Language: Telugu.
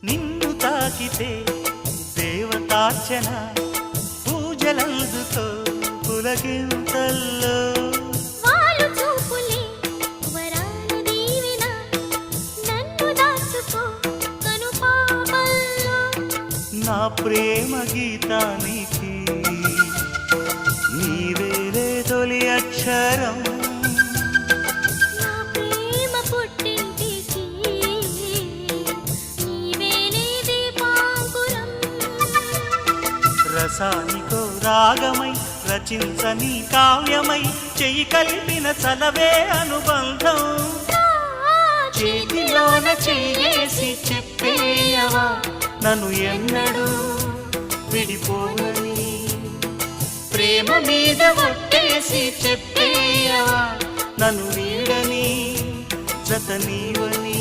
నిన్ను తాకితే దేవతార్చన పూజలందుకో పులకింతల్లో వాళ్ళు చూపులే వరాలు దీవెన నన్ను దాచుకో కనుపాపల్లో నా ప్రేమ గీతానికి నీవేలే తొలి అక్షరం నా ప్రేమ పుట్టింటికి నీవేలే దీపాంకురం రసానికో రాగమై రచించని కావ్యమై చెయ్యి కలిపిన చలవే అనుబంధం చేతిలోన చేసి చెప్పేయవా నన్ను ఎన్నడూ విడిపోనని ప్రేమ మీద ఒట్టేసి చెప్పేయవా నన్ను వీడని జత నీవని